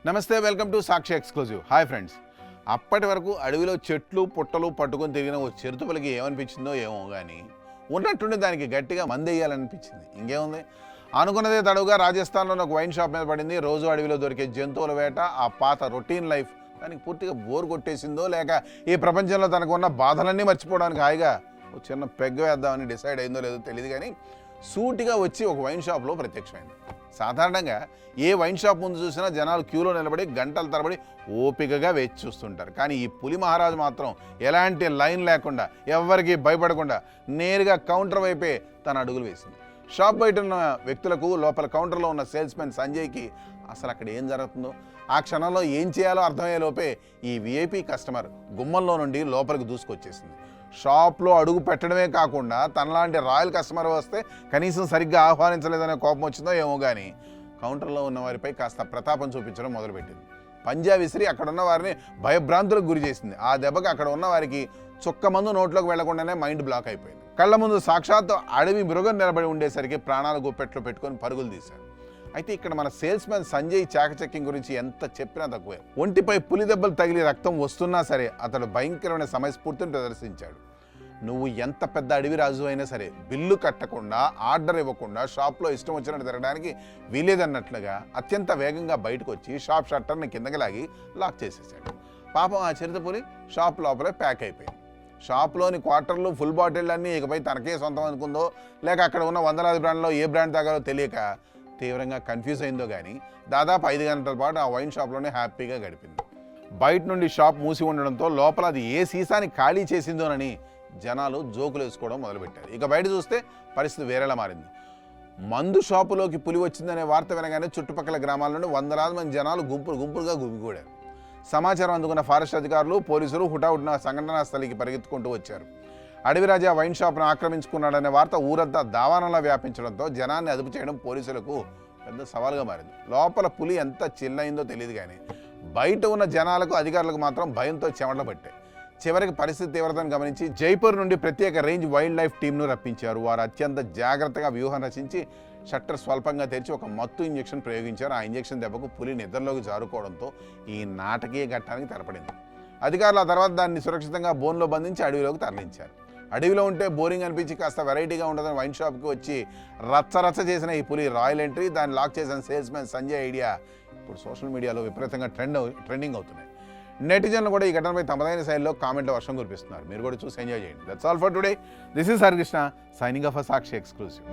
నమస్తే, welcome to Sakshi exclusive. Hi friends. అప్పటి వరకు అడవిలో చెట్లు పుట్టలు పట్టుకొని తిరిగిన ఓ చిరుతపులికి ఏమనిపించిందో ఏమో కానీ ఉన్నట్టుండి దానికి గట్టిగా మందేయాలనిపించింది. ఇంకేముంది, అనుకున్నదే తడుగా రాజస్థాన్లో ఒక వైన్ షాప్ మీద పడింది. రోజు అడవిలో దొరికే జంతువుల వేట, ఆ పాత రొటీన్ లైఫ్ దానికి పూర్తిగా బోర్ కొట్టేసిందో లేక ఈ ప్రపంచంలో తనకు ఉన్న బాధలన్నీ మర్చిపోవడానికి హాయిగా ఒక చిన్న పెగ్గ వేద్దామని డిసైడ్ అయిందో లేదో తెలియదు కానీ సూటిగా వచ్చి ఒక వైన్ షాప్లో ప్రత్యక్షమైంది. సాధారణంగా ఏ వైన్ షాప్ ముందు చూసినా జనాలు క్యూలో నిలబడి గంటల తరబడి ఓపికగా వేచి చూస్తుంటారు. కానీ ఈ పులి మహారాజు మాత్రం ఎలాంటి లైన్ లేకుండా ఎవ్వరికీ భయపడకుండా నేరుగా కౌంటర్ వైపే తన అడుగులు వేసింది. షాప్ బయట ఉన్న వ్యక్తులకు, లోపల కౌంటర్లో ఉన్న సేల్స్మెన్ సంజయ్కి అసలు అక్కడ ఏం జరుగుతుందో, ఆ క్షణంలో ఏం చేయాలో అర్థమయ్యే లోపే ఈ విఐపి కస్టమర్ గుమ్మంలో నుండి లోపలికి దూసుకొచ్చేసింది. షాప్లో అడుగు పెట్టడమే కాకుండా తనలాంటి రాయల్ కస్టమర్ వస్తే కనీసం సరిగ్గా ఆహ్వానించలేదనే కోపం వచ్చిందో ఏమో కానీ కౌంటర్లో ఉన్న వారిపై కాస్త ప్రతాపం చూపించడం మొదలుపెట్టింది. పంజా విసిరి అక్కడున్న వారిని భయభ్రాంతులకు గురి చేసింది. ఆ దెబ్బకి అక్కడ ఉన్న వారికి చుక్క మందు నోట్లోకి వెళ్లకుండానే మైండ్ బ్లాక్ అయిపోయింది. కళ్ళ ముందు సాక్షాత్తు అడవి మృగం నిలబడి ఉండేసరికి ప్రాణాలు గుప్పెట్లో పెట్టుకొని పరుగులు తీశారు. అయితే ఇక్కడ మన సేల్స్ మ్యాన్ సంజయ్ చాకచక్యం గురించి ఎంత చెప్పినా తక్కువే. ఒంటిపై పులి దెబ్బలు తగిలి రక్తం వస్తున్నా సరే అతడు భయంకరమైన సమయస్ఫూర్తిని ప్రదర్శించాడు. నువ్వు ఎంత పెద్ద అడవి రాజు అయినా సరే బిల్లు కట్టకుండా, ఆర్డర్ ఇవ్వకుండా షాప్లో ఇష్టం వచ్చినట్టు తిరగడానికి వీలేదన్నట్లుగా అత్యంత వేగంగా బయటకు వచ్చి షాప్ షట్టర్ని కిందకి లాగి లాక్ చేసేసాడు. పాపం ఆ చిరుతపులి షాప్ లోపలే ప్యాక్ అయిపోయింది. షాప్లోని క్వార్టర్లు, ఫుల్ బాటిళ్ళన్నీ ఇకపై తనకే సొంతం అనుకుందో లేక అక్కడ ఉన్న వందలాది బ్రాండ్లో ఏ బ్రాండ్ తాగాలో తెలియక తీవ్రంగా కన్ఫ్యూజ్ అయిందో కానీ దాదాపు 5 గంటల పాటు ఆ వైన్ షాప్లోనే హ్యాపీగా గడిపింది. బయట నుండి షాప్ మూసి ఉండడంతో లోపల అది ఏ సీసాని ఖాళీ చేసిందోనని జనాలు జోకులు వేసుకోవడం మొదలుపెట్టారు. ఇక బయట చూస్తే పరిస్థితి వేరేలా మారింది. మందు షాపులోకి పులి వచ్చిందనే వార్త వినగానే చుట్టుపక్కల గ్రామాల నుండి వందలాది మంది జనాలు గుంపులుగా గుమిగూడారు. సమాచారం అందుకున్న ఫారెస్ట్ అధికారులు, పోలీసులు హుటాహుటిన సంఘటనా స్థలికి పరిగెత్తుకుంటూ వచ్చారు. అడవిరాజా వైన్ షాప్ను ఆక్రమించుకున్నాడనే వార్త ఊరంతా దావానంలా వ్యాపించడంతో జనాన్ని అదుపు చేయడం పోలీసులకు పెద్ద సవాల్గా మారింది. లోపల పులి ఎంత చిల్లయిందో తెలియదు కానీ బయట ఉన్న జనాలకు, అధికారులకు మాత్రం భయంతో చెమటలు పట్టాయి. చివరికి పరిస్థితి తీవ్రతను గమనించి జైపూర్ నుండి ప్రత్యేక రేంజ్ వైల్డ్ లైఫ్ టీంను రప్పించారు. వారు అత్యంత జాగ్రత్తగా వ్యూహం రచించి షట్టర్ స్వల్పంగా తెరిచి ఒక మత్తు ఇంజెక్షన్ ప్రయోగించారు. ఆ ఇంజెక్షన్ దెబ్బకు పులి నిద్రలోకి జారుకోవడంతో ఈ నాటకీయ ఘట్టానికి తెరపడింది. అధికారులు ఆ తర్వాత దాన్ని సురక్షితంగా బోన్లో బంధించి అడవిలోకి తరలించారు. అడవిలో ఉంటే బోరింగ్ అనిపించి కాస్త వెరైటీగా ఉంటుందని వైన్ షాప్కి వచ్చి రచ్చ చేసిన ఈ పులి రాయల్ ఎంట్రీ, దాన్ని లాక్ చేసిన సేల్స్ మ్యాన్ సంజయ్ ఐడియా ఇప్పుడు సోషల్ మీడియాలో విపరీతంగా ట్రెండింగ్ అవుతున్నాయి. నెటిజన్లు కూడా ఈ ఘటనపై తమదైన శైలిలో కామెంట్ల వర్షం కురిపిస్తున్నారు. మీరు కూడా చూసి ఎంజాయ్ చేయండి. That's all for today. This is Harikrishna signing off Sakshi exclusive.